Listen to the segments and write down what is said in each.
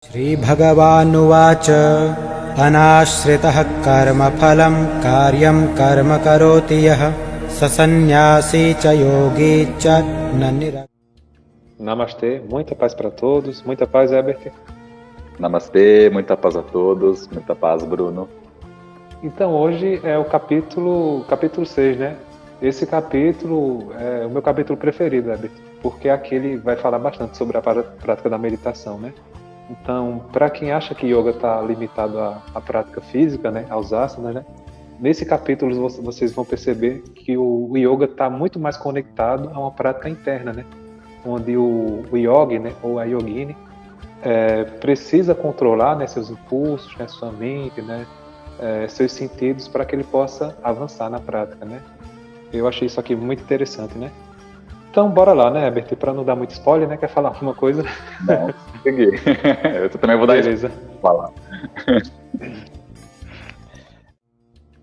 श्रीभगवानुवाच अनाश्रितः कर्मफलं कार्यं कर्म करोति यः स सन्न्यासी च योगी च न Namastê, muita paz para todos, muita paz, Herbert. Namastê, muita paz a todos, muita paz, Bruno. Então hoje é o capítulo 6, né? Esse capítulo é o meu capítulo preferido, Herbert, porque aqui ele vai falar bastante sobre a prática da meditação, né? Então, para quem acha que yoga está limitado à prática física, né, aos asanas, né? Nesse capítulo vocês vão perceber que o yoga está muito mais conectado a uma prática interna, né? Onde o yogi, né, ou a yogini, precisa controlar, né, seus impulsos, né, sua mente, né, seus sentidos, para que ele possa avançar na prática, né? Eu achei isso aqui muito interessante, né? Então, bora lá, né, Herbert? Para não dar muito spoiler, né? Quer falar alguma coisa? Não, peguei. Eu também vou dar Beleza. Falar.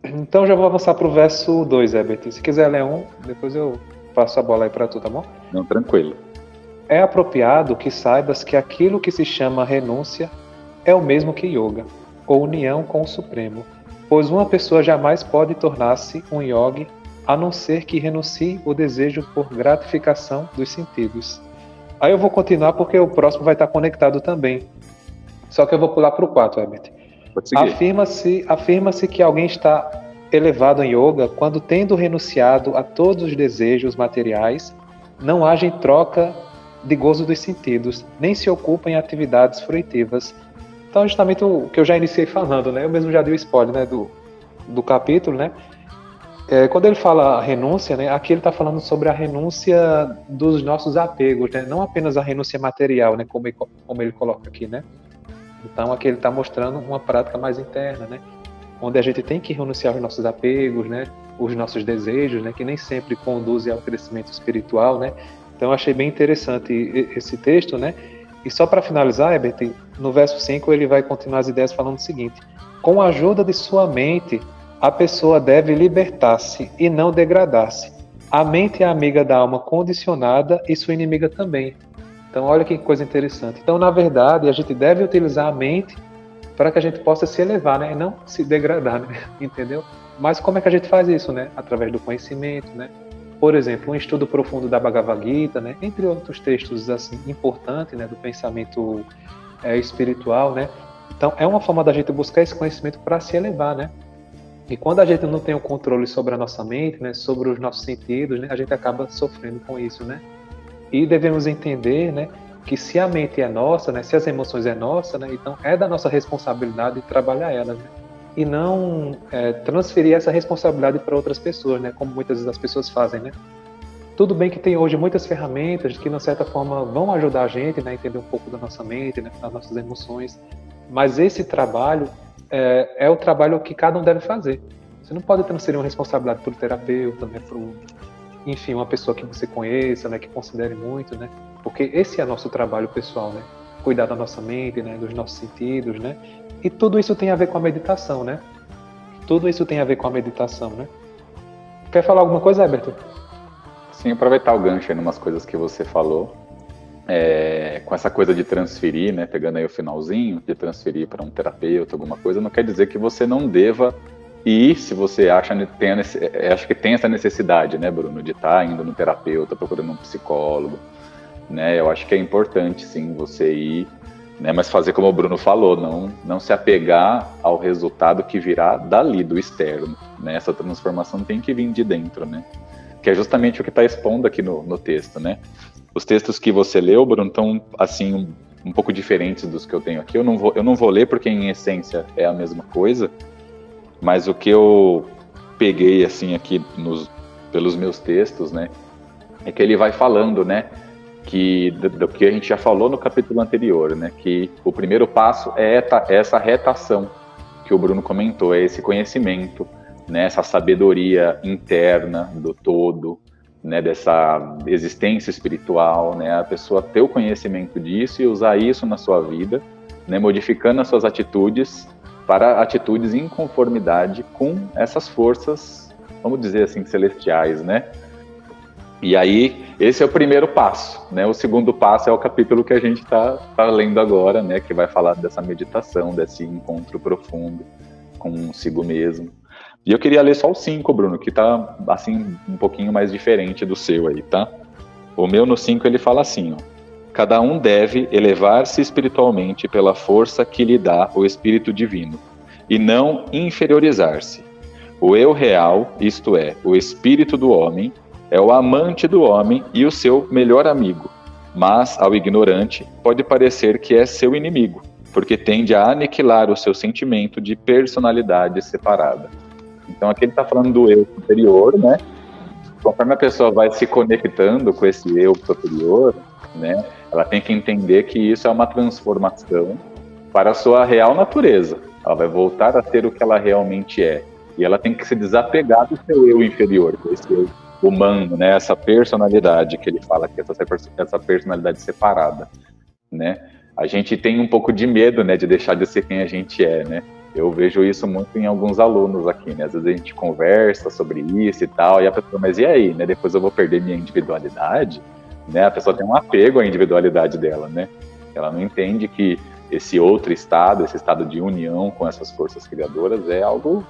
Então, já vou avançar para o verso 2, Herbert. Se quiser ler um, depois eu passo a bola aí para tu, tá bom? Não, tranquilo. É apropriado que saibas que aquilo que se chama renúncia é o mesmo que yoga, ou união com o Supremo, pois uma pessoa jamais pode tornar-se um yogi a não ser que renuncie o desejo por gratificação dos sentidos. Aí eu vou continuar porque o próximo vai estar conectado também. Só que eu vou pular para o 4, Herbert. Afirma-se que alguém está elevado em yoga quando, tendo renunciado a todos os desejos materiais, não age em troca de gozo dos sentidos, nem se ocupa em atividades fruitivas. Então, justamente o que eu já iniciei falando, né? Eu mesmo já dei o spoiler, né, do capítulo, né? Quando ele fala renúncia, né, aqui ele está falando sobre a renúncia dos nossos apegos, né, não apenas a renúncia material, né, como ele coloca aqui, né. Então aqui ele está mostrando uma prática mais interna, né, onde a gente tem que renunciar aos nossos apegos, né, os nossos desejos, né, que nem sempre conduzem ao crescimento espiritual, né. Então eu achei bem interessante esse texto, né. E só para finalizar, Herbert, no verso 5 ele vai continuar as ideias falando o seguinte: com a ajuda de sua mente, a pessoa deve libertar-se e não degradar-se. A mente é amiga da alma condicionada e sua inimiga também. Então, olha que coisa interessante. Então, na verdade, a gente deve utilizar a mente para que a gente possa se elevar, né? E não se degradar, né? Entendeu? Mas como é que a gente faz isso, né? Através do conhecimento, né? Por exemplo, um estudo profundo da Bhagavad Gita, né? Entre outros textos assim importantes, né? Do pensamento espiritual, né? Então, é uma forma da gente buscar esse conhecimento para se elevar, né? E quando a gente não tem o controle sobre a nossa mente, né, sobre os nossos sentidos, né, a gente acaba sofrendo com isso, né? E devemos entender, né, que se a mente é nossa, né, se as emoções é nossa, né, então é da nossa responsabilidade trabalhar elas, né? E não transferir essa responsabilidade para outras pessoas, né, como muitas das pessoas fazem, né? Tudo bem que tem hoje muitas ferramentas que, de certa forma, vão ajudar a gente, né, a entender um pouco da nossa mente, né, das nossas emoções, mas esse trabalho é o trabalho que cada um deve fazer. Você não pode transferir uma responsabilidade para o terapeuta, né, enfim, uma pessoa que você conheça, né, que considere muito, né, porque esse é nosso trabalho pessoal, né, cuidar da nossa mente, né, dos nossos sentidos, né, e tudo isso tem a ver com a meditação, né, tudo isso tem a ver com a meditação, né. Quer falar alguma coisa, Herbert? Sim, aproveitar o gancho aí em umas coisas que você falou. Com essa coisa de transferir, né, pegando aí o finalzinho, de transferir para um terapeuta, alguma coisa, não quer dizer que você não deva ir, se você acha que tem essa necessidade, né, Bruno, de estar indo no terapeuta, procurando um psicólogo, né, eu acho que é importante, sim, você ir, né, mas fazer como o Bruno falou, não se apegar ao resultado que virá dali, do externo, né, essa transformação tem que vir de dentro, né, que é justamente o que está expondo aqui no texto, né. Os textos que você leu, Bruno, estão assim um pouco diferentes dos que eu tenho aqui. Eu não vou ler porque em essência é a mesma coisa, mas o que eu peguei assim aqui pelos meus textos, né, é que ele vai falando, né, que do que a gente já falou no capítulo anterior, né, que o primeiro passo é essa retação que o Bruno comentou, é esse conhecimento, né, essa sabedoria interna do todo, né, dessa existência espiritual, né, a pessoa ter o conhecimento disso e usar isso na sua vida, né, modificando as suas atitudes para atitudes em conformidade com essas forças, vamos dizer assim, celestiais, né? E aí, esse é o primeiro passo, né? O segundo passo é o capítulo que a gente tá lendo agora, né? Que vai falar dessa meditação, desse encontro profundo consigo mesmo. E eu queria ler só o 5, Bruno, que tá, assim, um pouquinho mais diferente do seu aí, tá? O meu no 5, ele fala assim, ó. Cada um deve elevar-se espiritualmente pela força que lhe dá o Espírito Divino, e não inferiorizar-se. O eu real, isto é, o espírito do homem, é o amante do homem e o seu melhor amigo, mas ao ignorante pode parecer que é seu inimigo, porque tende a aniquilar o seu sentimento de personalidade separada. Então aqui ele está falando do eu superior, né? Conforme a pessoa vai se conectando com esse eu superior, né? Ela tem que entender que isso é uma transformação para a sua real natureza. Ela vai voltar a ser o que ela realmente é. E ela tem que se desapegar do seu eu inferior, que é esse eu humano, né? Essa personalidade que ele fala, que é essa personalidade separada, né? A gente tem um pouco de medo, né, de deixar de ser quem a gente é, né? Eu vejo isso muito em alguns alunos aqui, né? Às vezes a gente conversa sobre isso e tal, e a pessoa, mas e aí, né? Depois eu vou perder minha individualidade, né? A pessoa tem um apego à individualidade dela, né? Ela não entende que esse outro estado, esse estado de união com essas forças criadoras é algo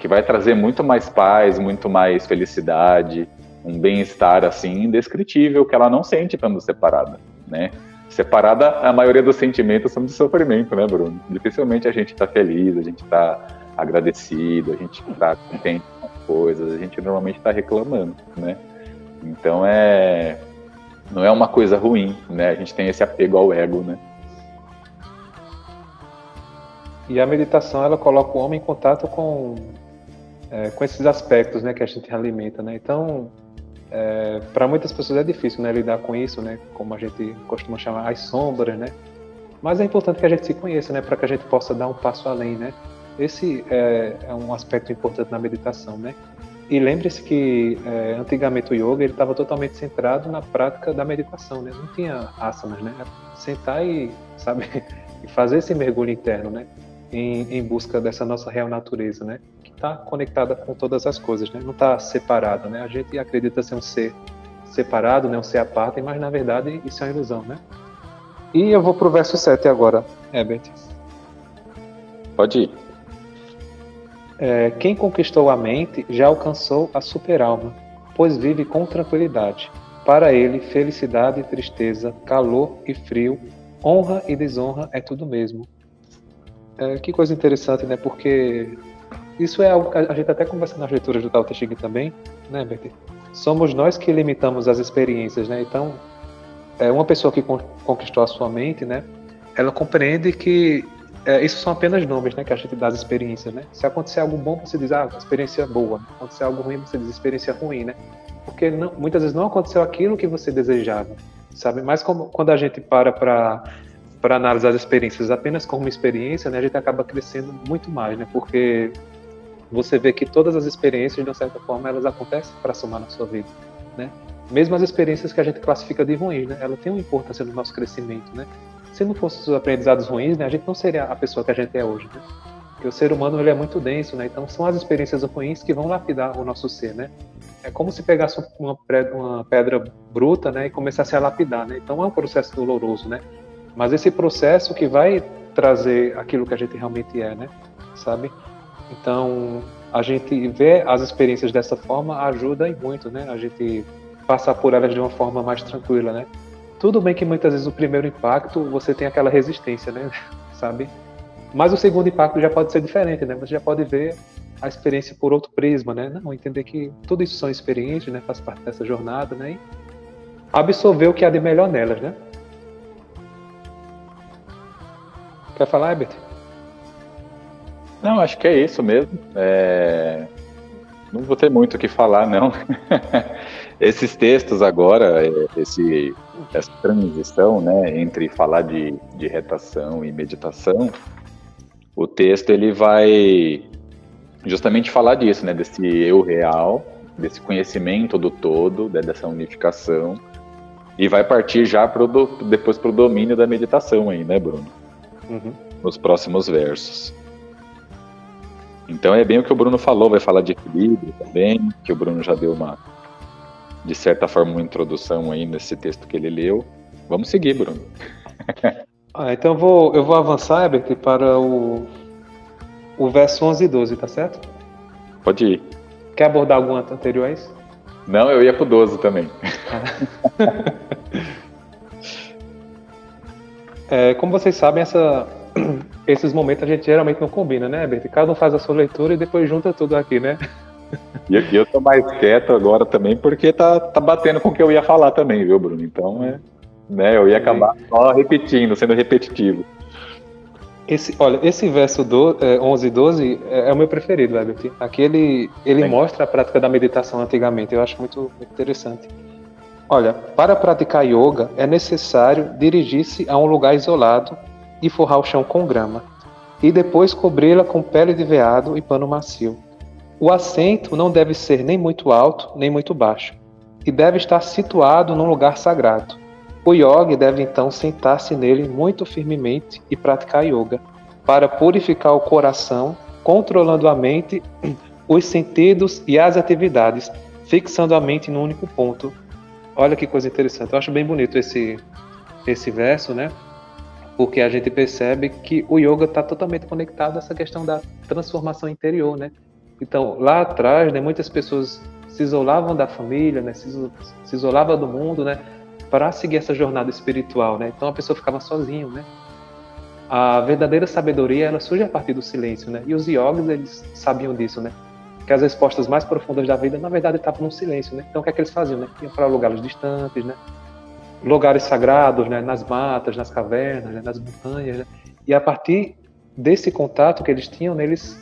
que vai trazer muito mais paz, muito mais felicidade, um bem-estar assim indescritível que ela não sente estando separada, né? Separada, a maioria dos sentimentos são de sofrimento, né, Bruno? Dificilmente a gente está feliz, a gente está agradecido, a gente está contente com as coisas, a gente normalmente está reclamando, né? Então não é uma coisa ruim, né? A gente tem esse apego ao ego, né? E a meditação, ela coloca o homem em contato com esses aspectos, né, que a gente alimenta, né? Então, para muitas pessoas é difícil, né, lidar com isso, né, como a gente costuma chamar as sombras, né? Mas é importante que a gente se conheça, né, para que a gente possa dar um passo além, né? Esse é um aspecto importante na meditação, né? E lembre-se que antigamente o yoga ele estava totalmente centrado na prática da meditação, né? Não tinha asanas, né? Sentar e, sabe, e fazer esse mergulho interno, né? Em busca dessa nossa real natureza, né? Que está conectada com todas as coisas, né? Não está separada, né? A gente acredita ser um ser separado, né? Um ser à parte, mas na verdade isso é uma ilusão, né? E eu vou pro verso 7 agora, Herbert. Pode ir. Quem conquistou a mente já alcançou a superalma, pois vive com tranquilidade. Para ele, felicidade e tristeza, calor e frio, honra e desonra é tudo mesmo. Que coisa interessante, né? Porque isso é algo que a gente até conversa nas leituras do Tao Te Ching também, né, Bertie? Somos nós que limitamos as experiências, né? Então, uma pessoa que conquistou a sua mente, né? Ela compreende que isso são apenas nomes, né? Que a gente dá às experiências, né? Se acontecer algo bom, você diz, experiência boa. Se acontecer algo ruim, você diz experiência ruim, né? Porque muitas vezes não aconteceu aquilo que você desejava, sabe? Mas quando a gente para analisar as experiências apenas como uma experiência, né, a gente acaba crescendo muito mais, né, porque você vê que todas as experiências, de uma certa forma, elas acontecem para somar na sua vida, né, mesmo as experiências que a gente classifica de ruins, né, elas têm uma importância no nosso crescimento, né, se não fossem os aprendizados ruins, né, a gente não seria a pessoa que a gente é hoje, né, porque o ser humano, ele é muito denso, né, então são as experiências ruins que vão lapidar o nosso ser, né, é como se pegasse uma pedra bruta, né, e começasse a lapidar, né, então é um processo doloroso, né, mas esse processo que vai trazer aquilo que a gente realmente é, né? Sabe? Então, a gente ver as experiências dessa forma ajuda e muito, né? A gente passar por elas de uma forma mais tranquila, né? Tudo bem que muitas vezes o primeiro impacto você tem aquela resistência, né? Sabe? Mas o segundo impacto já pode ser diferente, né? Você já pode ver a experiência por outro prisma, né? Não, entender que tudo isso são experiências, né? Faz parte dessa jornada, né? E absorver o que há de melhor nelas, né? Quer falar, Herbert? Não, acho que é isso mesmo. Não vou ter muito o que falar, não. Esses textos agora, essa transição, né, entre falar de retação e meditação, o texto ele vai justamente falar disso, né, desse eu real, desse conhecimento do todo, dessa unificação, e vai partir já depois para o domínio da meditação aí, né, Bruno? Uhum. Nos próximos versos. Então é bem o que o Bruno falou, vai falar de equilíbrio também, que o Bruno já deu uma de certa forma, uma introdução aí nesse texto que ele leu. Vamos seguir, Bruno. Então eu vou avançar, Herbert, para o verso 11 e 12, tá certo? Pode ir. Quer abordar algum anterior a isso? Não, eu ia pro 12 também. Como vocês sabem, esses momentos a gente geralmente não combina, né, Herbert? Cada um faz a sua leitura e depois junta tudo aqui, né? E eu tô mais quieto agora também, porque tá batendo com o que eu ia falar também, viu, Bruno? Então, eu ia acabar só repetindo, sendo repetitivo. Esse verso 11 e 12 é o meu preferido, Herbert. Aqui ele mostra a prática da meditação antigamente, eu acho muito, muito interessante. Olha, para praticar yoga é necessário dirigir-se a um lugar isolado e forrar o chão com grama, e depois cobri-la com pele de veado e pano macio. O assento não deve ser nem muito alto, nem muito baixo, e deve estar situado num lugar sagrado. O yogi deve então sentar-se nele muito firmemente e praticar yoga, para purificar o coração, controlando a mente, os sentidos e as atividades, fixando a mente num único ponto. Olha que coisa interessante, eu acho bem bonito esse verso, né? Porque a gente percebe que o yoga está totalmente conectado a essa questão da transformação interior, né? Então, lá atrás, né, muitas pessoas se isolavam da família, né, se isolavam do mundo, né, para seguir essa jornada espiritual, né? Então a pessoa ficava sozinha, né? A verdadeira sabedoria, ela surge a partir do silêncio, né? E os yogis, eles sabiam disso, né? Que as respostas mais profundas da vida, na verdade, estavam no silêncio, né? Então o que é que eles faziam, né? Iam para lugares distantes, né? Lugares sagrados, né? Nas matas, nas cavernas, né? Nas montanhas, né? E a partir desse contato que eles tinham, né? Eles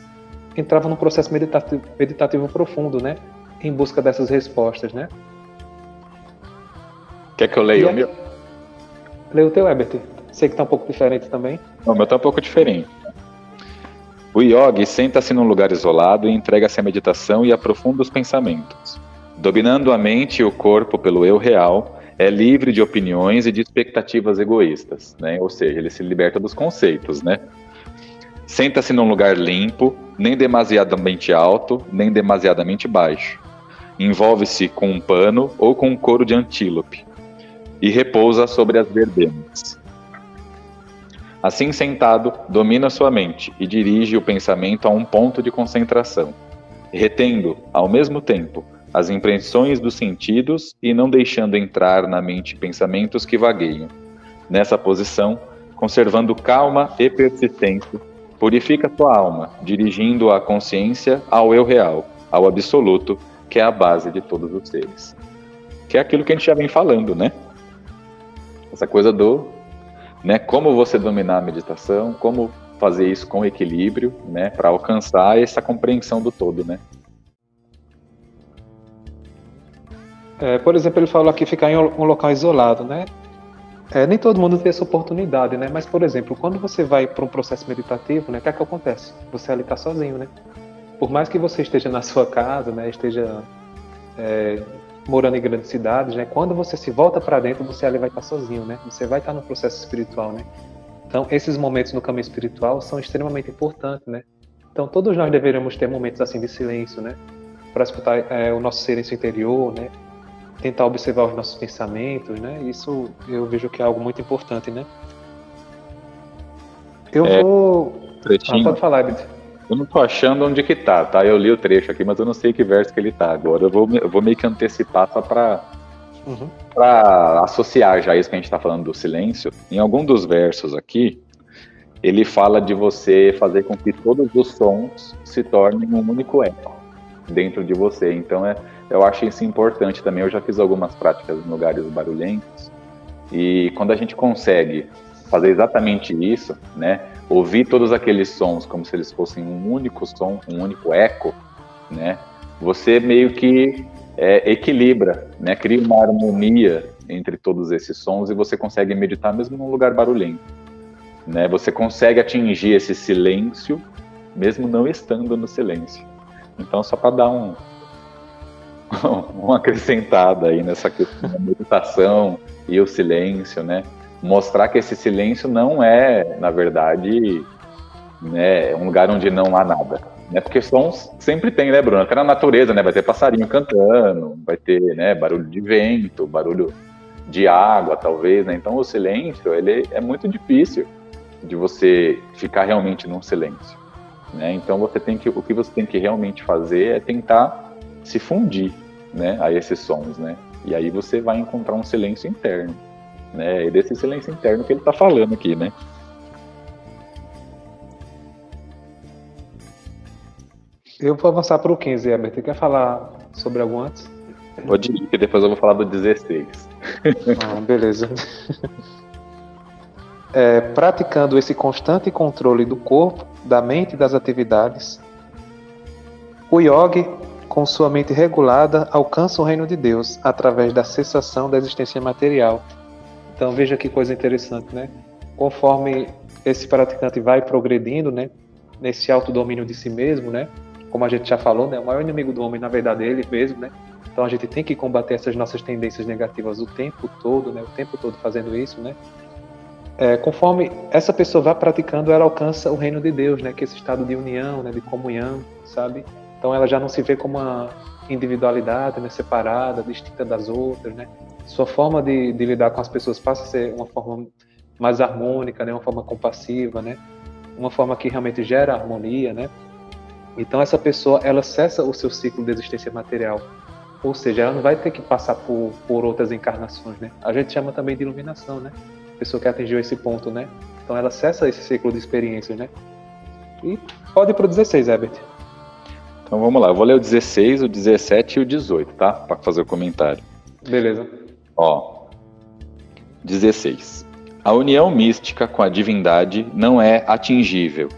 entravam num processo meditativo profundo, né? Em busca dessas respostas, né? Quer que eu leia o meu? Leia o teu, Herbert. Sei que está um pouco diferente também. Não, o meu está um pouco diferente. O yogi senta-se num lugar isolado e entrega-se à meditação e aprofunda os pensamentos. Dominando a mente e o corpo pelo eu real, é livre de opiniões e de expectativas egoístas, né? Ou seja, ele se liberta dos conceitos, né? Senta-se num lugar limpo, nem demasiadamente alto, nem demasiadamente baixo. Envolve-se com um pano ou com um couro de antílope e repousa sobre as verbenas. Assim sentado, domina sua mente e dirige o pensamento a um ponto de concentração, retendo, ao mesmo tempo, as impressões dos sentidos e não deixando entrar na mente pensamentos que vagueiam. Nessa posição, conservando calma e persistência, purifica sua alma, dirigindo a consciência ao eu real, ao absoluto, que é a base de todos os seres. Que é aquilo que a gente já vem falando, né? Essa coisa né, como você dominar a meditação, como fazer isso com equilíbrio, né, para alcançar essa compreensão do todo, né? Por exemplo, ele falou aqui ficar em um local isolado, né? Nem todo mundo tem essa oportunidade, né? Mas, por exemplo, quando você vai para um processo meditativo, né, o que é que acontece? Você ali está sozinho, né? Por mais que você esteja na sua casa, né, esteja morando em grandes cidades, né? Quando você se volta para dentro, você ali vai estar sozinho, né? Você vai estar no processo espiritual, né? Então, esses momentos no caminho espiritual são extremamente importantes, né? Então, todos nós deveríamos ter momentos assim de silêncio, né? Para escutar o nosso silêncio interior, né? Tentar observar os nossos pensamentos, né? Isso eu vejo que é algo muito importante, né? Pode falar, Edith. Eu não tô achando onde que tá? Eu li o trecho aqui, mas eu não sei que verso que ele tá agora. Eu vou meio que antecipar só pra associar já isso que a gente tá falando do silêncio. Em algum dos versos aqui, ele fala de você fazer com que todos os sons se tornem um único eco dentro de você. Então, eu acho isso importante também. Eu já fiz algumas práticas em lugares barulhentos, e quando a gente consegue fazer exatamente isso, né, ouvir todos aqueles sons como se eles fossem um único som, um único eco, né, você meio que equilibra, né, cria uma harmonia entre todos esses sons e você consegue meditar mesmo num lugar barulhento, né, você consegue atingir esse silêncio mesmo não estando no silêncio. Então, só para dar uma acrescentada aí nessa questão da meditação e o silêncio, né? Mostrar que esse silêncio não é, na verdade, né, um lugar onde não há nada, né? Porque sons sempre tem, né, Bruno? Até na natureza, né? Vai ter passarinho cantando, vai ter, né, barulho de vento, barulho de água, talvez, né? Então o silêncio, ele é muito difícil de você ficar realmente num silêncio, né? Então o que você tem que realmente fazer é tentar se fundir, né, a esses sons, né? E aí você vai encontrar um silêncio interno, né? E desse silêncio interno que ele está falando aqui, né? Eu vou avançar para o 15, Herbert. Você quer falar sobre algum antes? Pode ir, que depois eu vou falar do 16. Beleza. Praticando esse constante controle do corpo, da mente e das atividades, o yogi, com sua mente regulada, alcança o reino de Deus através da cessação da existência material. Então veja que coisa interessante, né? Conforme esse praticante vai progredindo, né, nesse autodomínio de si mesmo, né? Como a gente já falou, né, o maior inimigo do homem, na verdade, é ele mesmo, né? Então a gente tem que combater essas nossas tendências negativas o tempo todo, né? O tempo todo fazendo isso, né? Conforme essa pessoa vai praticando, ela alcança o reino de Deus, né? Que é esse estado de união, né? De comunhão, sabe? Então ela já não se vê como uma individualidade, né? Separada, distinta das outras, né? Sua forma de lidar com as pessoas passa a ser uma forma mais harmônica, né? Uma forma compassiva, né? Uma forma que realmente gera harmonia, né? Então essa pessoa, ela cessa o seu ciclo de existência material, ou seja, ela não vai ter que passar por outras encarnações, né? A gente chama também de iluminação, né? A pessoa que atingiu esse ponto, né? Então ela cessa esse ciclo de experiências, né? E pode ir para o 16, Herbert. Então vamos lá, eu vou ler o 16, o 17 e o 18, tá? Para fazer o comentário. Beleza. Ó, 16. A união mística com a divindade não é atingível,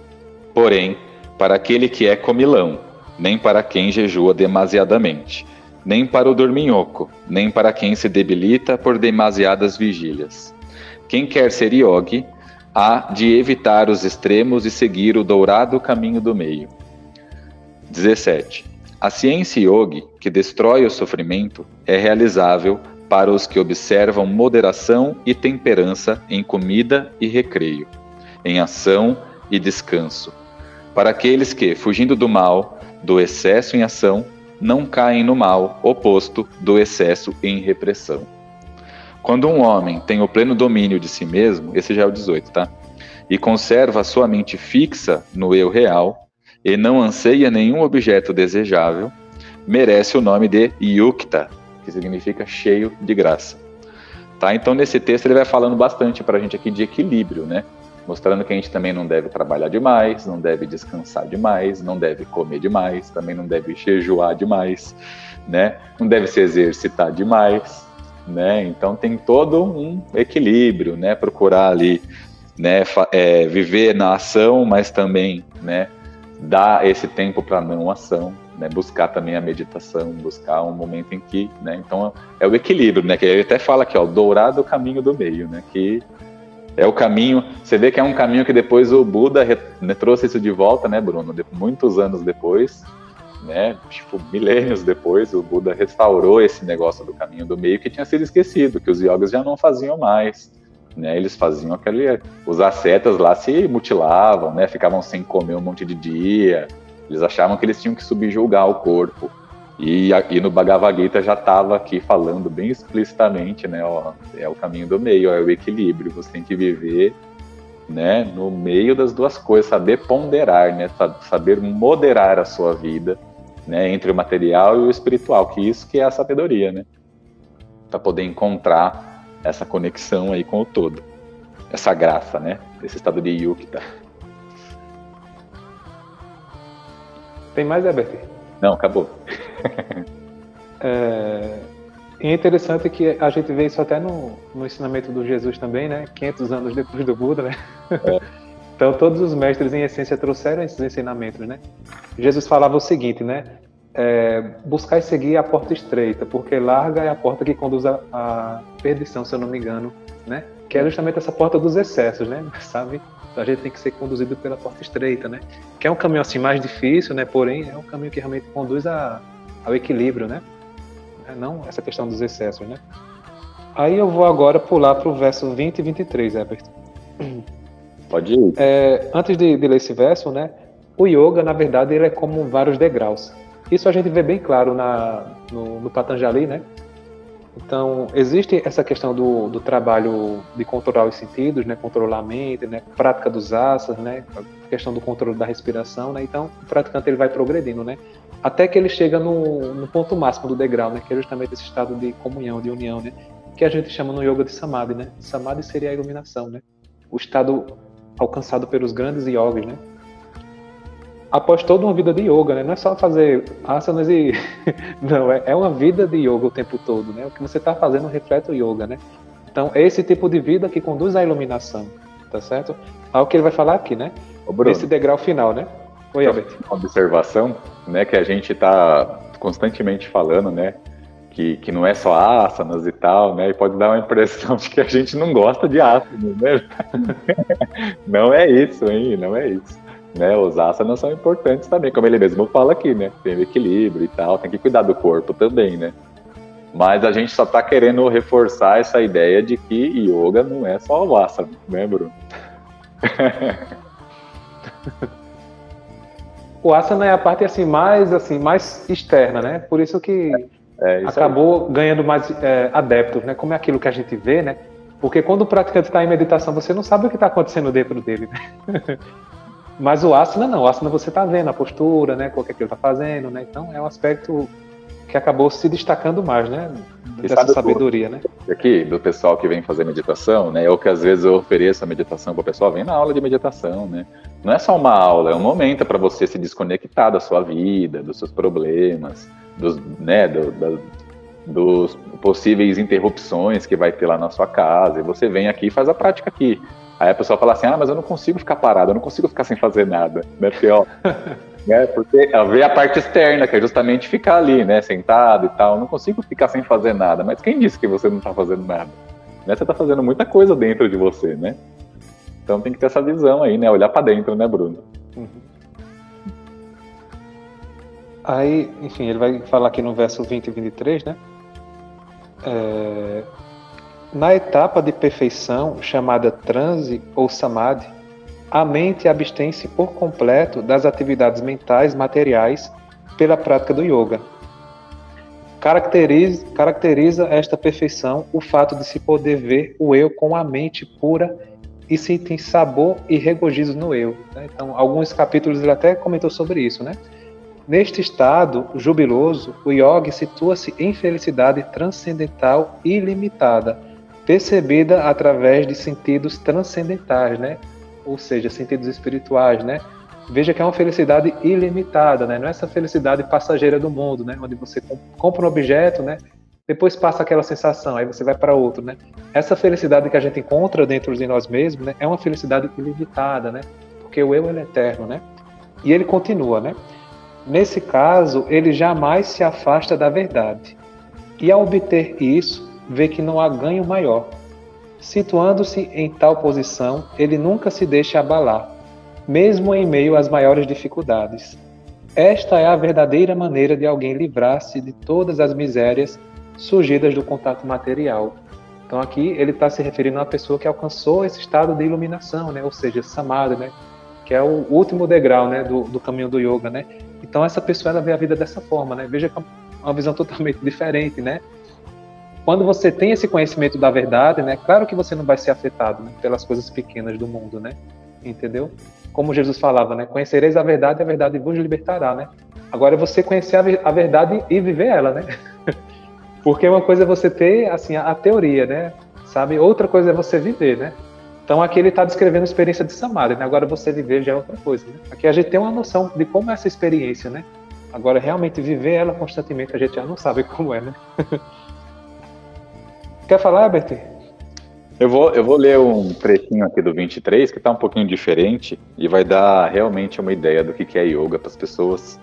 porém, para aquele que é comilão, nem para quem jejua demasiadamente, nem para o dorminhoco, nem para quem se debilita por demasiadas vigílias. Quem quer ser yogi, há de evitar os extremos e seguir o dourado caminho do meio. 17. A ciência yogi, que destrói o sofrimento, é realizável para os que observam moderação e temperança em comida e recreio, em ação e descanso. Para aqueles que, fugindo do mal, do excesso em ação, não caem no mal oposto do excesso em repressão. Quando um homem tem o pleno domínio de si mesmo, esse já é o 18, tá? E conserva a sua mente fixa no eu real, e não anseia nenhum objeto desejável, merece o nome de Yukta, que significa cheio de graça. Tá? Então, nesse texto, ele vai falando bastante para a gente aqui de equilíbrio, né? Mostrando que a gente também não deve trabalhar demais, não deve descansar demais, não deve comer demais, também não deve jejuar demais, né? Não deve se exercitar demais, né? Então tem todo um equilíbrio, né? Procurar ali, né? Viver na ação, mas também, né? Dar esse tempo para não ação, né? Buscar também a meditação, buscar um momento em que, né? Então é o equilíbrio, né? Que ele até fala aqui, ó, o dourado caminho do meio, né? Que é o caminho, você vê que é um caminho que depois o Buda trouxe isso de volta, né, Bruno? Muitos anos depois, né, tipo, milênios depois, o Buda restaurou esse negócio do caminho do meio que tinha sido esquecido, que os yogis já não faziam mais, né? Eles faziam os ascetas lá se mutilavam, né? Ficavam sem comer um monte de dia, eles achavam que eles tinham que subjugar o corpo. E no Bhagavad Gita já estava aqui falando bem explicitamente, né? Ó, é o caminho do meio, é o equilíbrio. Você tem que viver, né, no meio das duas coisas, saber ponderar, né? Saber moderar a sua vida, né, entre o material e o espiritual, que isso que é a sabedoria, né? Para poder encontrar essa conexão aí com o todo, essa graça, né? Esse estado de yukta. Tem mais, Herbert? Não, acabou. E é interessante que a gente vê isso até no ensinamento do Jesus também, né? 500 anos depois do Buda, né? Então todos os mestres em essência trouxeram esses ensinamentos, né? Jesus falava o seguinte, né? Buscar e seguir a porta estreita, porque larga é a porta que conduz à perdição, se eu não me engano, né? Que é justamente essa porta dos excessos, né? Sabe? Então a gente tem que ser conduzido pela porta estreita, né? Que é um caminho assim mais difícil, né? Porém é um caminho que realmente conduz ao equilíbrio, né? Não essa questão dos excessos, né? Aí eu vou agora pular para o verso 20 e 23, Herbert. Pode ir. Antes de ler esse verso, né? O yoga, na verdade, ele é como vários degraus. Isso a gente vê bem claro no Patanjali, né? Então, existe essa questão do trabalho de controlar os sentidos, né? Controlar a mente, né? Prática dos asanas, né? A questão do controle da respiração, né? Então, o praticante ele vai progredindo, né? Até que ele chega no ponto máximo do degrau, né? Que é justamente esse estado de comunhão, de união, né? Que a gente chama no yoga de samadhi, né? Samadhi seria a iluminação, né? O estado alcançado pelos grandes yogis, né? Após toda uma vida de yoga, né? Não é só fazer asanas e... Não, é uma vida de yoga o tempo todo, né? O que você está fazendo reflete o yoga, né? Então, é esse tipo de vida que conduz à iluminação, tá certo? É o que ele vai falar aqui, né? Esse degrau final, né? Oi, Albert. Uma observação, né, que a gente está constantemente falando, né? Que não é só asanas e tal, né? E pode dar uma impressão de que a gente não gosta de asanas, né? Não é isso, hein? Não é isso. Né, os asanas são importantes também, como ele mesmo fala aqui, né? Tem o equilíbrio e tal, tem que cuidar do corpo também, né? Mas a gente só tá querendo reforçar essa ideia de que yoga não é só o asana, né, Bruno? O asana é a parte mais externa, né? Por isso que acabou ganhando mais adeptos, né? Como é aquilo que a gente vê, né? Porque quando o praticante está em meditação, você não sabe o que está acontecendo dentro dele, né? Mas o asana não, o asana você está vendo a postura, né, o que ele está fazendo, né, então é um aspecto que acabou se destacando mais, né, dessa sabedoria, né. Aqui, do pessoal que vem fazer meditação, né, ou que às vezes eu ofereço a meditação para o pessoal, vem na aula de meditação, né, não é só uma aula, é um momento para você se desconectar da sua vida, dos seus problemas, dos possíveis interrupções que vai ter lá na sua casa, e você vem aqui e faz a prática aqui. Aí a pessoa fala assim, mas eu não consigo ficar parado, eu não consigo ficar sem fazer nada, né, porque, né, porque ela vê a parte externa, que é justamente ficar ali, né, sentado e tal, eu não consigo ficar sem fazer nada, mas quem disse que você não está fazendo nada? Né, você está fazendo muita coisa dentro de você, né, então tem que ter essa visão aí, né, olhar para dentro, né, Bruno? Uhum. Aí, enfim, ele vai falar aqui no verso 20 e 23, né, na etapa de perfeição, chamada transe ou samadhi, a mente abstém-se por completo das atividades mentais materiais pela prática do yoga. Caracteriza esta perfeição o fato de se poder ver o eu com a mente pura e sentir sabor e regozijo no eu. Então, alguns capítulos ele até comentou sobre isso, né? Neste estado jubiloso, o yogi situa-se em felicidade transcendental ilimitada, percebida através de sentidos transcendentais, né? Ou seja, sentidos espirituais, né? Veja que é uma felicidade ilimitada, né? Não é essa felicidade passageira do mundo, né? Onde você compra um objeto, né? Depois passa aquela sensação, aí você vai para outro, né? Essa felicidade que a gente encontra dentro de nós mesmos, né? É uma felicidade ilimitada, né? Porque o eu é eterno, né? E ele continua, né? Nesse caso, ele jamais se afasta da verdade. E ao obter isso, vê que não há ganho maior. Situando-se em tal posição, ele nunca se deixa abalar, mesmo em meio às maiores dificuldades. Esta é a verdadeira maneira de alguém livrar-se de todas as misérias surgidas do contato material. Então aqui ele está se referindo a uma pessoa que alcançou esse estado de iluminação, né? Ou seja, samadhi, né? Que é o último degrau, né? do caminho do yoga, né? Então essa pessoa ela vê a vida dessa forma, né? Veja que é uma visão totalmente diferente, né? Quando você tem esse conhecimento da verdade, né? Claro que você não vai ser afetado, né, pelas coisas pequenas do mundo, né? Entendeu? Como Jesus falava, né? Conhecereis a verdade vos libertará, né? Agora é você conhecer a verdade e viver ela, né? Porque uma coisa é você ter, assim, a teoria, né? Sabe? Outra coisa é você viver, né? Então aqui ele está descrevendo a experiência de samadhi, né? Agora você viver já é outra coisa, né? Aqui a gente tem uma noção de como é essa experiência, né? Agora realmente viver ela constantemente a gente já não sabe como é, né? Quer falar, Herbert? Eu vou ler um trechinho aqui do 23, que está um pouquinho diferente, e vai dar realmente uma ideia do que é yoga para as pessoas.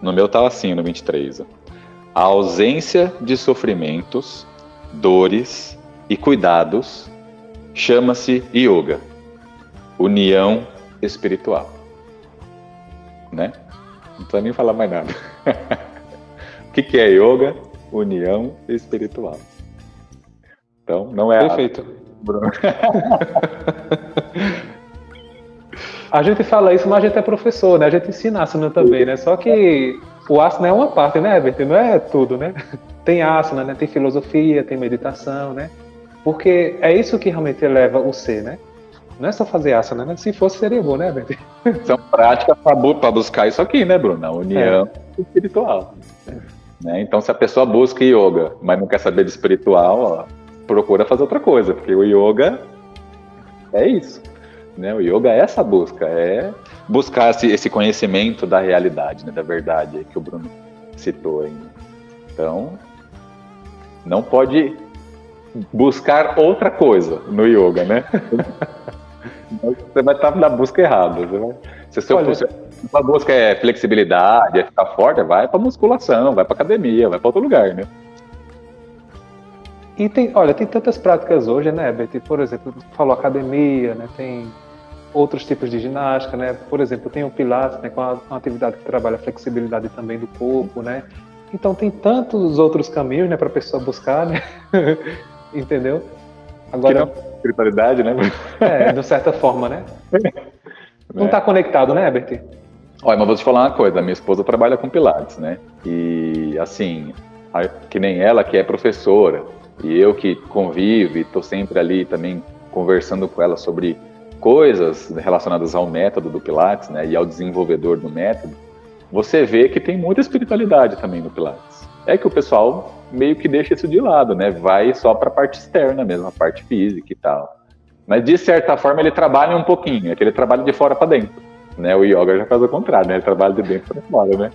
No meu tá assim, no 23. A ausência de sofrimentos, dores e cuidados chama-se yoga, união espiritual. Né? Não precisa nem falar mais nada. O que é yoga? União espiritual. Então, não é... Perfeito. A gente fala isso, mas a gente é professor, né? A gente ensina asana também, né? Só que o asana é uma parte, né, Herbert? Não é tudo, né? Tem asana, né? Tem filosofia, tem meditação, né? Porque é isso que realmente eleva o ser, né? Não é só fazer asana, né? Se fosse, seria bom, né, Herbert? São práticas para buscar isso aqui, né, Bruno? A união espiritual. Né? Então, se a pessoa busca yoga, mas não quer saber de espiritual, ó, procura fazer outra coisa, porque o yoga é isso. Né? O yoga é essa busca, é buscar esse conhecimento da realidade, né, da verdade que o Bruno citou ainda. Então, não pode buscar outra coisa no yoga, né? Você vai estar na busca errada. Se a busca é flexibilidade, é ficar forte, vai para musculação, vai para academia, vai para outro lugar, né? E tem tantas práticas hoje, né, Herbert? Por exemplo, falou academia, né? Tem outros tipos de ginástica, né? Por exemplo, tem o Pilates, né? Com uma atividade que trabalha a flexibilidade também do corpo, né? Então tem tantos outros caminhos, né, para a pessoa buscar, né? Entendeu? Agora, espiritualidade, né? de certa forma, né? Não está conectado, né, Herbert? Olha, mas vou te falar uma coisa, minha esposa trabalha com Pilates, né? E assim, que nem ela que é professora, e eu que convivo e estou sempre ali também conversando com ela sobre coisas relacionadas ao método do Pilates, né? E ao desenvolvedor do método, você vê que tem muita espiritualidade também no Pilates. É que o pessoal meio que deixa isso de lado, né? Vai só para a parte externa mesmo, a parte física e tal. Mas de certa forma ele trabalha um pouquinho, é que ele trabalha de fora para dentro, né? O yoga já faz o contrário, né? Ele trabalha de dentro para fora, né?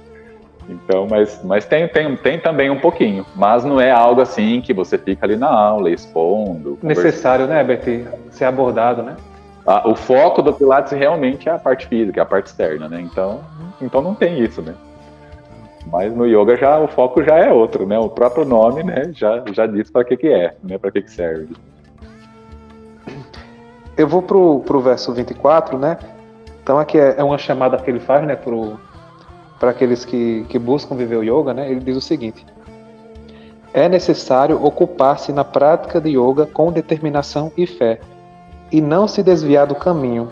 Então, mas tem também um pouquinho, mas não é algo assim que você fica ali na aula expondo. Necessário, né, Herbert? Ser abordado, né? O foco do Pilates realmente é a parte física, é a parte externa, né? Então não tem isso, né? Mas no yoga o foco já é outro, né? O próprio nome, né, já diz para que é, né? Para que serve. Eu vou pro verso 24, né? Então aqui é uma chamada que ele faz, né, para aqueles que buscam viver o yoga, né? Ele diz o seguinte: é necessário ocupar-se na prática de yoga com determinação e fé, e não se desviar do caminho.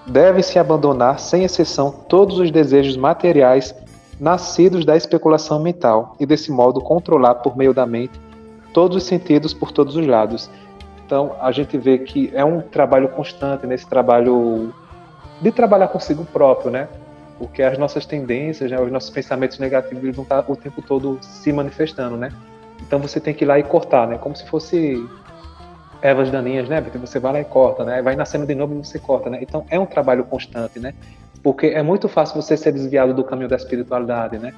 Deve-se abandonar, sem exceção, todos os desejos materiais nascidos da especulação mental, e desse modo controlar por meio da mente todos os sentidos por todos os lados. Então, a gente vê que é um trabalho constante, nesse trabalho de trabalhar consigo próprio, né? Porque as nossas tendências, né, os nossos pensamentos negativos, eles vão estar o tempo todo se manifestando, né? Então, você tem que ir lá e cortar, né? Como se fosse ervas daninhas, né? Porque você vai lá e corta, né? Vai nascendo de novo e você corta, né? Então, é um trabalho constante, né? Porque é muito fácil você ser desviado do caminho da espiritualidade, né?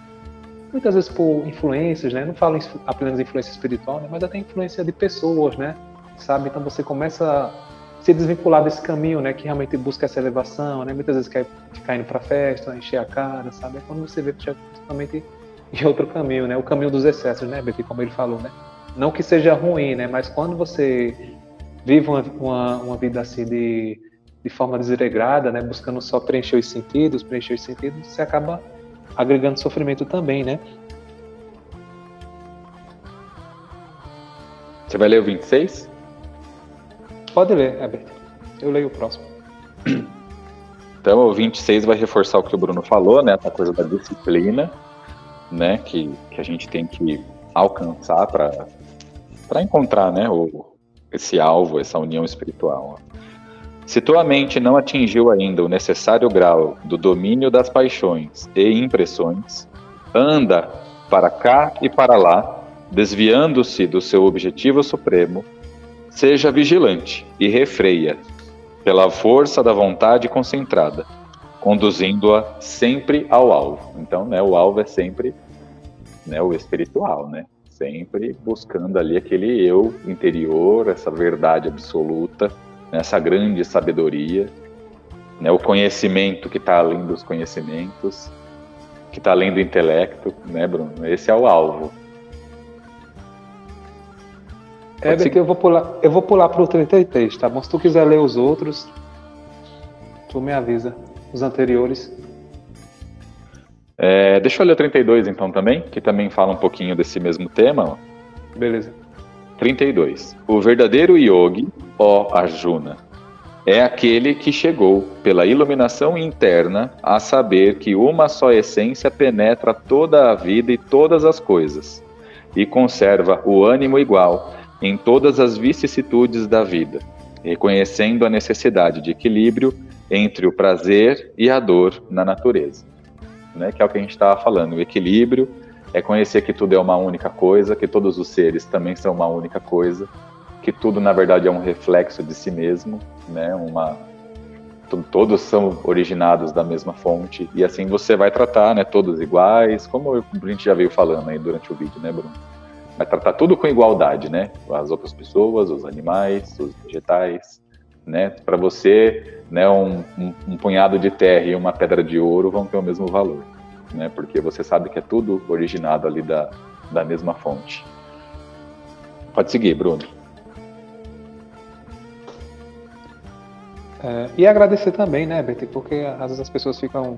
Muitas vezes por influências, né? Não falo apenas influência espiritual, né? Mas até influência de pessoas, né? Sabe? Então você começa a se desvincular desse caminho, né? Que realmente busca essa elevação, né? Muitas vezes quer ficar indo pra festa, encher a cara, sabe? É quando você vê que já totalmente em outro caminho, né? O caminho dos excessos, né, Beto? Como ele falou, né? Não que seja ruim, né? Mas quando você vive uma vida assim de forma desregrada, né? Buscando só preencher os sentidos, você acaba agregando sofrimento também, né? Você vai ler o 26? Pode ler, Herbert. Eu leio o próximo. Então, o 26 vai reforçar o que o Bruno falou, né? Essa coisa da disciplina, né? Que a gente tem que alcançar para encontrar, né? Esse alvo, essa união espiritual. Se tua mente não atingiu ainda o necessário grau do domínio das paixões e impressões, anda para cá e para lá, desviando-se do seu objetivo supremo. Seja vigilante e refreia, pela força da vontade concentrada, conduzindo-a sempre ao alvo. Então, né, o alvo é sempre, né, o espiritual, né? Sempre buscando ali aquele eu interior, essa verdade absoluta, né, essa grande sabedoria, né, o conhecimento que está além dos conhecimentos, que está além do intelecto, né, Bruno? Esse é o alvo. Herbert, eu vou pular para o 33, tá bom? Se tu quiser ler os outros, tu me avisa, os anteriores. Deixa eu ler o 32 então também, que também fala um pouquinho desse mesmo tema. Beleza. 32. O verdadeiro yogi, ó Arjuna, é aquele que chegou, pela iluminação interna, a saber que uma só essência penetra toda a vida e todas as coisas, e conserva o ânimo igual em todas as vicissitudes da vida, reconhecendo a necessidade de equilíbrio entre o prazer e a dor na natureza. Né? Que é o que a gente estava falando, o equilíbrio é conhecer que tudo é uma única coisa, que todos os seres também são uma única coisa, que tudo na verdade é um reflexo de si mesmo, né? Todos são originados da mesma fonte, e assim você vai tratar, né, todos iguais, como a gente já veio falando aí durante o vídeo, né, Bruno? Vai tratar tudo com igualdade, né? As outras pessoas, os animais, os vegetais, né? Para você, né, um punhado de terra e uma pedra de ouro vão ter o mesmo valor, né? Porque você sabe que é tudo originado ali da mesma fonte. Pode seguir, Bruno. E agradecer também, né, Betty, porque às vezes as pessoas ficam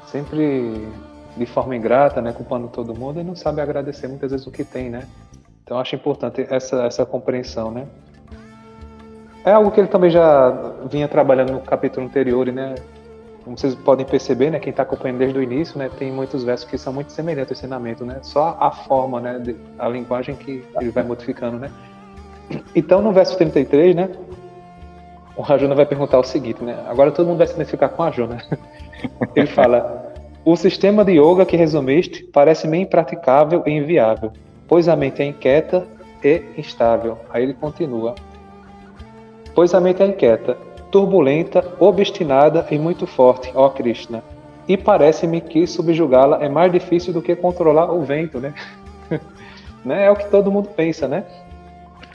sempre de forma ingrata, né, culpando todo mundo e não sabem agradecer muitas vezes o que tem, né? Então acho importante essa compreensão, né? É algo que ele também já vinha trabalhando no capítulo anterior, né? Como vocês podem perceber, né, quem está acompanhando desde o início, né, tem muitos versos que são muito semelhantes ao ensinamento, né? Só a forma, né, a linguagem que ele vai modificando, né? Então no verso 33, né, o Arjuna vai perguntar o seguinte, né? Agora todo mundo vai se identificar com o Arjuna. Ele fala: o sistema de yoga que resumiste parece-me impraticável e inviável, pois a mente é inquieta e instável. Aí ele continua: pois a mente é inquieta, turbulenta, obstinada e muito forte, ó Krishna. E parece-me que subjugá-la é mais difícil do que controlar o vento, né? É o que todo mundo pensa, né?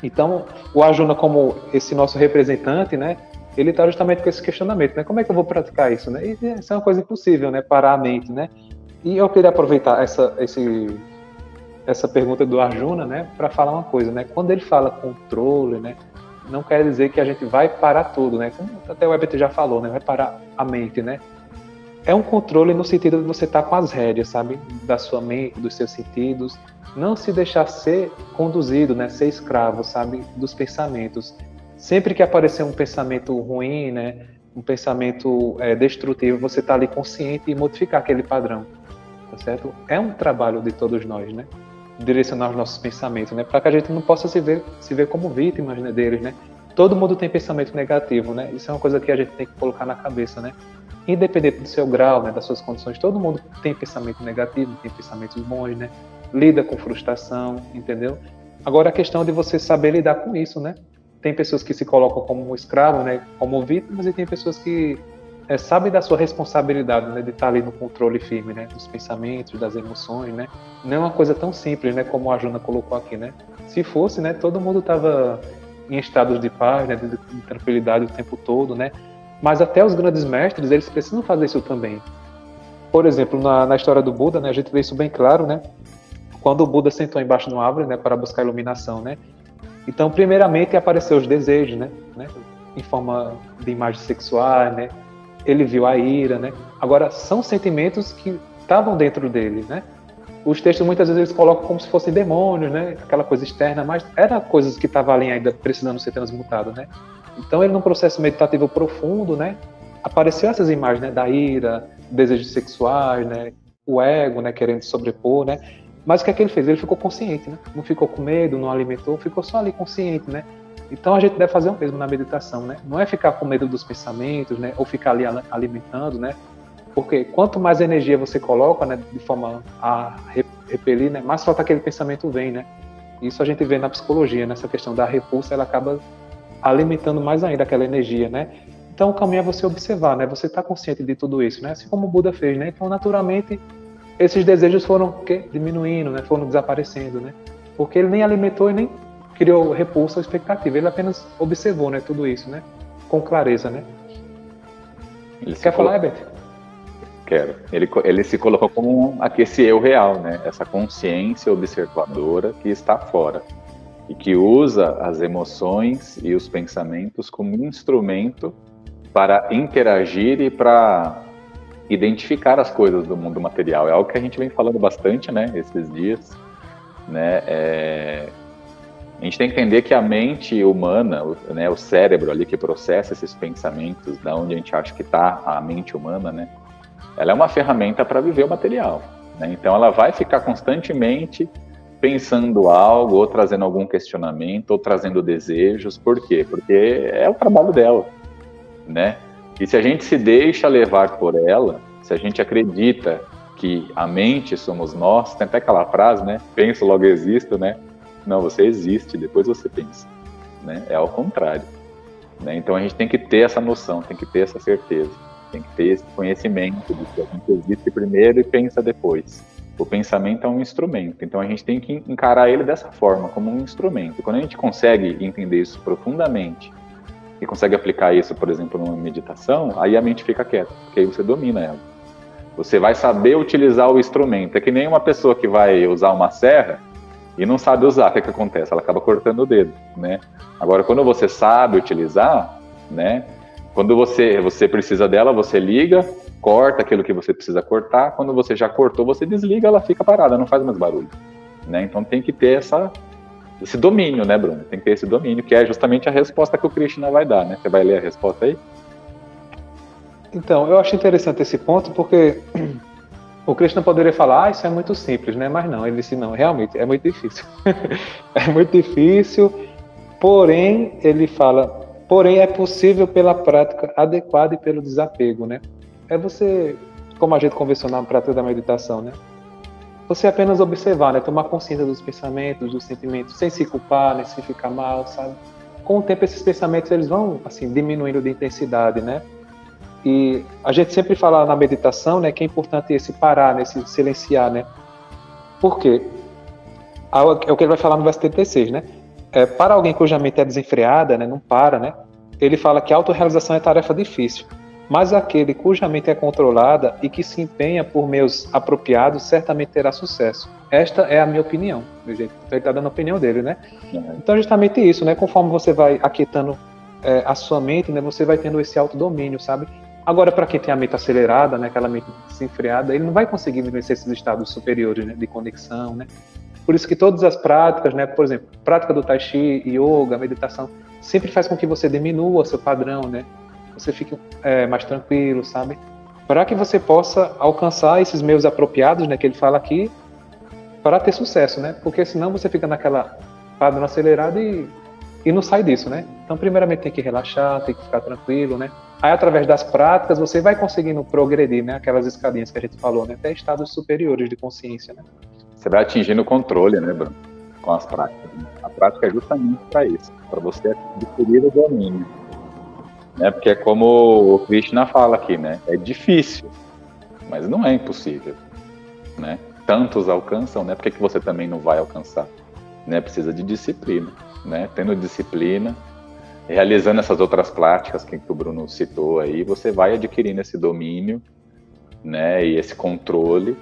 Então, o Arjuna, como esse nosso representante, né, ele está justamente com esse questionamento, né? Como é que eu vou praticar isso, né? E isso é uma coisa impossível, né? Parar a mente, né? E eu queria aproveitar essa pergunta do Arjuna, né, para falar uma coisa, né? Quando ele fala controle, né, não quer dizer que a gente vai parar tudo, né? Como até o EBT já falou, né? Vai parar a mente, né? É um controle no sentido de você estar com as rédeas, sabe? Da sua mente, dos seus sentidos. Não se deixar ser conduzido, né? Ser escravo, sabe? Dos pensamentos. Sempre que aparecer um pensamento ruim, né? Um pensamento destrutivo, você está ali consciente e modificar aquele padrão, tá certo? É um trabalho de todos nós, né? Direcionar os nossos pensamentos, né? Para que a gente não possa se ver como vítimas, né, deles, né? Todo mundo tem pensamento negativo, né? Isso é uma coisa que a gente tem que colocar na cabeça, né? Independente do seu grau, né, das suas condições, todo mundo tem pensamento negativo, tem pensamentos bons, né? Lida com frustração, entendeu? Agora a questão de você saber lidar com isso, né? Tem pessoas que se colocam como escravo, né, como vítimas, e tem pessoas que sabem da sua responsabilidade, né, de estar ali no controle firme, né, dos pensamentos, das emoções, né? Não é uma coisa tão simples, né, como a Arjuna colocou aqui, né? Se fosse, né, todo mundo estava em estados de paz, né, de tranquilidade o tempo todo, né? Mas até os grandes mestres, eles precisam fazer isso também. Por exemplo, na história do Buda, né, a gente vê isso bem claro, né? Quando o Buda sentou embaixo de uma árvore, né, para buscar iluminação, né? Então, primeiramente, apareceu os desejos, né? Em forma de imagens sexuais, né? Ele viu a ira, né? Agora, são sentimentos que estavam dentro dele, né? Os textos, muitas vezes, eles colocam como se fossem demônios, né? Aquela coisa externa, mas eram coisas que estavam ali ainda precisando ser transmutadas, né? Então, ele, num processo meditativo profundo, né, apareceu essas imagens, né, da ira, desejos sexuais, né, o ego, né, querendo sobrepor, né. Mas o que é que ele fez? Ele ficou consciente, né? Não ficou com medo, não alimentou, ficou só ali consciente, né. Então, a gente deve fazer o mesmo na meditação, né. Não é ficar com medo dos pensamentos, né, ou ficar ali alimentando, né. Porque quanto mais energia você coloca, né, de forma a repelir, né, mais falta aquele pensamento vem, né. Isso a gente vê na psicologia, nessa questão da repulsa, ela acaba alimentando mais ainda aquela energia, né? Então o caminho é você observar, né? Você está consciente de tudo isso, né? Assim como o Buda fez, né? Então naturalmente esses desejos foram diminuindo, né? Foram desaparecendo, né? Porque ele nem alimentou e nem criou repulsa ou expectativa, ele apenas observou, né? Tudo isso, né? Com clareza, né? Quer falar, Herbert? Quero. Ele se colocou como esse eu real, né? Essa consciência observadora que está fora. E que usa as emoções e os pensamentos como instrumento para interagir e para identificar as coisas do mundo material. É algo que a gente vem falando bastante, né, esses dias, né, A gente tem que entender que a mente humana, né, o cérebro ali que processa esses pensamentos, da onde a gente acha que está a mente humana, né, ela é uma ferramenta para viver o material. Né? Então ela vai ficar constantemente pensando algo, ou trazendo algum questionamento, ou trazendo desejos. Por quê? Porque é o trabalho dela. Né? E se a gente se deixa levar por ela, se a gente acredita que a mente somos nós, tem até aquela frase, né? Penso, logo existo, né? Não, você existe, depois você pensa. Né? É ao contrário. Né? Então a gente tem que ter essa noção, tem que ter essa certeza, tem que ter esse conhecimento de que a gente existe primeiro e pensa depois. O pensamento é um instrumento, então a gente tem que encarar ele dessa forma, como um instrumento. Quando a gente consegue entender isso profundamente e consegue aplicar isso, por exemplo, numa meditação, aí a mente fica quieta, porque aí você domina ela. Você vai saber utilizar o instrumento. É que nem uma pessoa que vai usar uma serra e não sabe usar, o que acontece? Ela acaba cortando o dedo, né? Agora, quando você sabe utilizar, né? Quando você precisa dela, você liga, corta aquilo que você precisa cortar. Quando você já cortou, você desliga, ela fica parada, não faz mais barulho, né? Então tem que ter esse domínio, né, Bruno? Tem que ter esse domínio, que é justamente a resposta que o Krishna vai dar, né? Você vai ler a resposta aí? Então, eu acho interessante esse ponto, porque o Krishna poderia falar, isso é muito simples, né? Mas não, ele disse, não, realmente, é muito difícil. É muito difícil, porém, ele fala, porém é possível pela prática adequada e pelo desapego, né? É você, como a gente conversou na prática da meditação, né? Você apenas observar, né? Tomar consciência dos pensamentos, dos sentimentos, sem se culpar, nem se ficar mal, sabe? Com o tempo, esses pensamentos, eles vão, assim, diminuindo de intensidade, né? E a gente sempre fala na meditação, né, que é importante esse parar, né, esse silenciar, né? Por quê? É o que ele vai falar no verso 36, né? Para alguém cuja mente é desenfreada, né, não para, né? Ele fala que a autorrealização é tarefa difícil, mas aquele cuja mente é controlada e que se empenha por meios apropriados certamente terá sucesso. Esta é a minha opinião, meu jeito. Então ele está dando a opinião dele, né? Então justamente isso, né? Conforme você vai aquietando a sua mente, né, você vai tendo esse autodomínio, sabe? Agora, para quem tem a mente acelerada, né, aquela mente desenfreada, ele não vai conseguir vivenciar esses estados superiores, né, de conexão, né? Por isso que todas as práticas, né, por exemplo, prática do Tai Chi, Yoga, meditação, sempre faz com que você diminua o seu padrão, né? Você fique mais tranquilo, sabe? Para que você possa alcançar esses meios apropriados, né, que ele fala aqui, para ter sucesso, né? Porque senão você fica naquela padrão acelerado e não sai disso, né? Então, primeiramente tem que relaxar, tem que ficar tranquilo, né? Aí, através das práticas, você vai conseguindo progredir, né? Aquelas escadinhas que a gente falou, né? Até estados superiores de consciência, né? Você vai atingindo o controle, né, Bruno? Com as práticas. A prática é justamente para isso, para você adquirir o domínio. Né? Porque é como o Krishna fala aqui, né? É difícil, mas não é impossível, né? Tantos alcançam, né? Por que você também não vai alcançar? Né? Precisa de disciplina, né? Tendo disciplina, realizando essas outras práticas que o Bruno citou aí, você vai adquirindo esse domínio, né, e esse controle,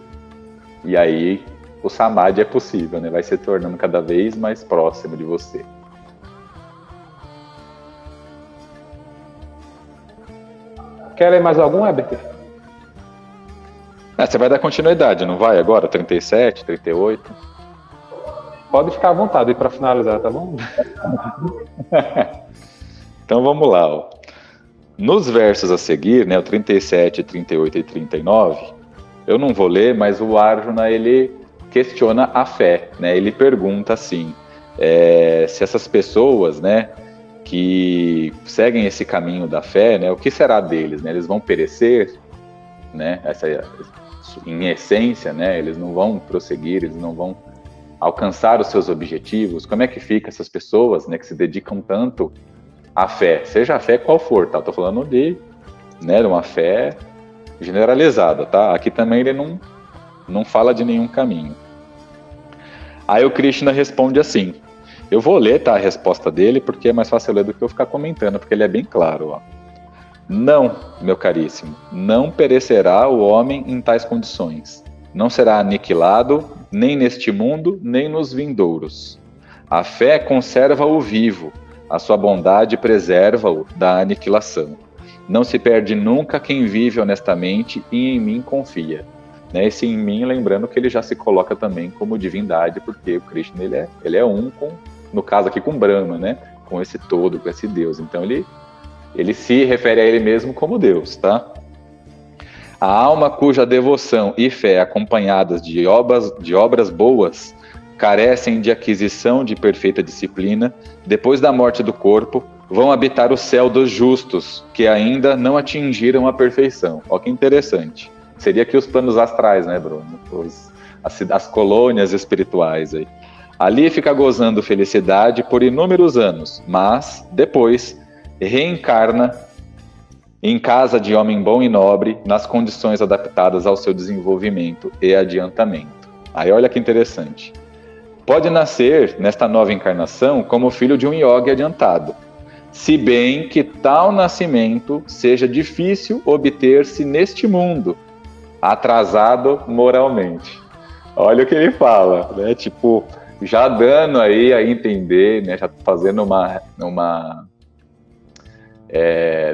e aí o Samadhi é possível, né, vai se tornando cada vez mais próximo de você. Quer ler mais algum, Herbert? Você vai dar continuidade, não vai agora? 37, 38? Pode ficar à vontade para finalizar, tá bom? Então vamos lá. Ó. Nos versos a seguir, né, o 37, 38 e 39, eu não vou ler, mas o Arjuna, ele questiona a fé, né? Ele pergunta assim, se essas pessoas, né, que seguem esse caminho da fé, né, o que será deles? Né? Eles vão perecer, né? Em essência, né, eles não vão prosseguir, eles não vão alcançar os seus objetivos. Como é que fica essas pessoas, né, que se dedicam tanto à fé, seja a fé qual for, tá? Estou falando de, né, uma fé generalizada, tá? Aqui também ele não fala de nenhum caminho. Aí o Krishna responde assim, eu vou ler, tá, a resposta dele, porque é mais fácil ler do que eu ficar comentando, porque ele é bem claro, ó. Não, meu caríssimo, não perecerá o homem em tais condições. Não será aniquilado, nem neste mundo, nem nos vindouros. A fé conserva-o vivo, a sua bondade preserva-o da aniquilação. Não se perde nunca quem vive honestamente e em mim confia. Né? Esse em mim, lembrando que ele já se coloca também como divindade, porque o Krishna ele é um no caso aqui com Brahma, né? Com esse todo, com esse Deus. Então ele se refere a ele mesmo como Deus, tá? A alma cuja devoção e fé acompanhadas de obras boas carecem de aquisição de perfeita disciplina, depois da morte do corpo, vão habitar o céu dos justos, que ainda não atingiram a perfeição. Olha que interessante. Seria aqui os planos astrais, né, Bruno? As colônias espirituais aí. Ali fica gozando felicidade por inúmeros anos, mas depois reencarna em casa de homem bom e nobre, nas condições adaptadas ao seu desenvolvimento e adiantamento. Aí olha que interessante. Pode nascer, nesta nova encarnação, como filho de um yogi adiantado, se bem que tal nascimento seja difícil obter-se neste mundo, atrasado moralmente. Olha o que ele fala, né? Tipo, já dando aí a entender, né? Já fazendo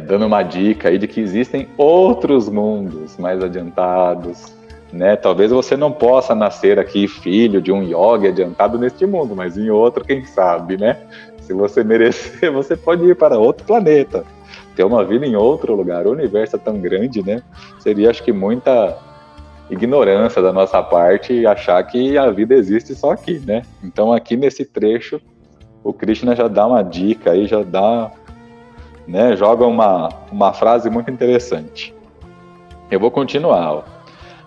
dando uma dica aí de que existem outros mundos mais adiantados, né? Talvez você não possa nascer aqui filho de um yogi adiantado neste mundo, mas em outro, quem sabe, né? Se você merecer, você pode ir para outro planeta, ter uma vida em outro lugar. O universo é tão grande, né? Seria, acho que, muita ignorância da nossa parte achar que a vida existe só aqui, né? Então, aqui nesse trecho, o Krishna já dá uma dica aí, já dá, né? Joga uma frase muito interessante. Eu vou continuar, ó.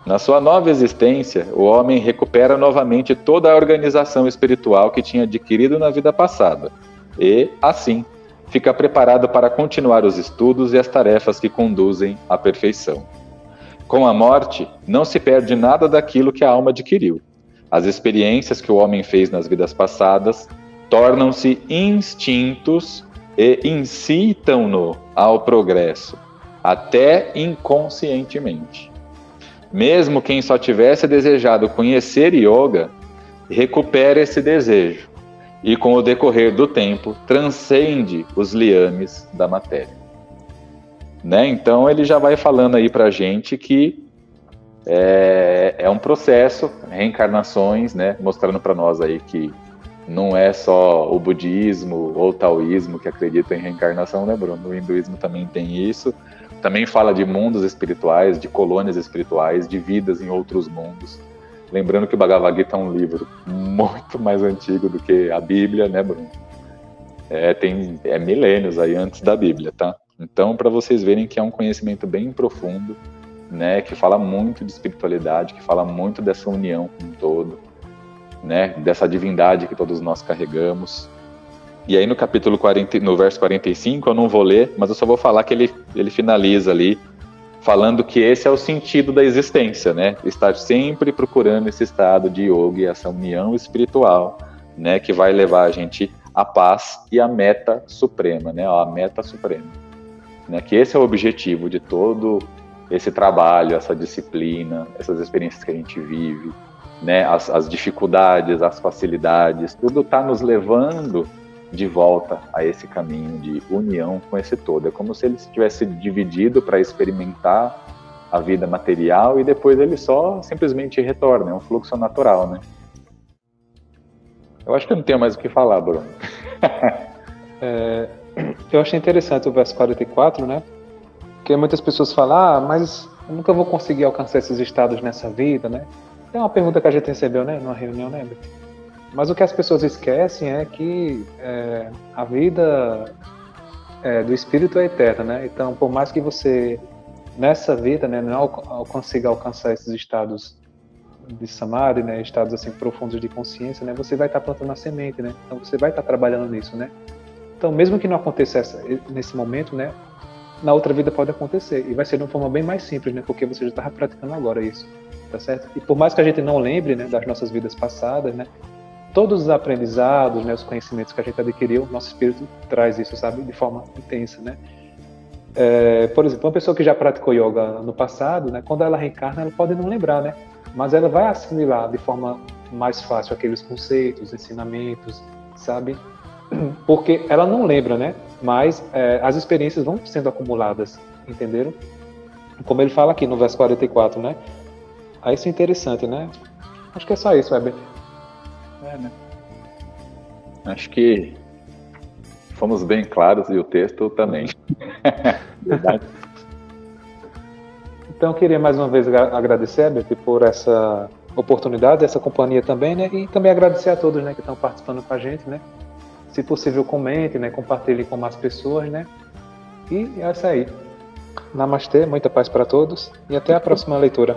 Na sua nova existência, o homem recupera novamente toda a organização espiritual que tinha adquirido na vida passada e, assim, fica preparado para continuar os estudos e as tarefas que conduzem à perfeição. Com a morte, não se perde nada daquilo que a alma adquiriu. As experiências que o homem fez nas vidas passadas tornam-se instintos e incitam-no ao progresso, até inconscientemente. Mesmo quem só tivesse desejado conhecer yoga, recupera esse desejo e, com o decorrer do tempo, transcende os liames da matéria. Né? Então, ele já vai falando aí pra gente que é um processo, reencarnações, né? Mostrando para nós aí que não é só o budismo ou o taoísmo que acredita em reencarnação, né, Bruno? O hinduísmo também tem isso. Também fala de mundos espirituais, de colônias espirituais, de vidas em outros mundos. Lembrando que o Bhagavad Gita é um livro muito mais antigo do que a Bíblia, né, Bruno? Tem milênios aí antes da Bíblia, tá? Então, para vocês verem que é um conhecimento bem profundo, né, que fala muito de espiritualidade, que fala muito dessa união com o todo, né, dessa divindade que todos nós carregamos. E aí no capítulo 40, no verso 45, eu não vou ler, mas eu só vou falar que ele finaliza ali, falando que esse é o sentido da existência, né? Estar sempre procurando esse estado de yoga e essa união espiritual, né? Que vai levar a gente à paz e à meta suprema, né? A meta suprema. Né? Que esse é o objetivo de todo esse trabalho, essa disciplina, essas experiências que a gente vive, né? As dificuldades, as facilidades, tudo está nos levando de volta a esse caminho de união com esse todo. É como se ele se tivesse dividido para experimentar a vida material e depois ele só simplesmente retorna, é um fluxo natural, né? Eu acho que eu não tenho mais o que falar, Bruno. Eu achei interessante o verso 44, né? Porque muitas pessoas falam, mas eu nunca vou conseguir alcançar esses estados nessa vida, né? É uma pergunta que a gente recebeu, né? Numa reunião, né, Beto? Mas o que as pessoas esquecem é que a vida do espírito é eterna, né? Então, por mais que você, nessa vida, né, não consiga alcançar esses estados de samadhi, né, estados assim profundos de consciência, né, você vai estar plantando a semente, né? Então, você vai estar trabalhando nisso, né? Então, mesmo que não aconteça nesse momento, né, na outra vida pode acontecer. E vai ser de uma forma bem mais simples, né? Porque você já está praticando agora isso, tá certo? E por mais que a gente não lembre, né, das nossas vidas passadas, né, todos os aprendizados, né, os conhecimentos que a gente adquiriu, nosso espírito traz isso, sabe, de forma intensa, né? Por exemplo, uma pessoa que já praticou yoga no passado, né, quando ela reencarna, ela pode não lembrar, né? Mas ela vai assimilar de forma mais fácil aqueles conceitos, ensinamentos, sabe? Porque ela não lembra, né? Mas as experiências vão sendo acumuladas, entenderam? Como ele fala aqui no verso 44, né? Aí isso é interessante, né? Acho que é só isso, Weber. Né? Acho que fomos bem claros e o texto também. Verdade? Então, eu queria mais uma vez agradecer, Herbert, por essa oportunidade, essa companhia também, né? E também agradecer a todos, né, que estão participando com a gente, né? Se possível, comente, né? Compartilhe com mais pessoas, né? E é isso aí. Namastê, muita paz para todos e até a próxima leitura.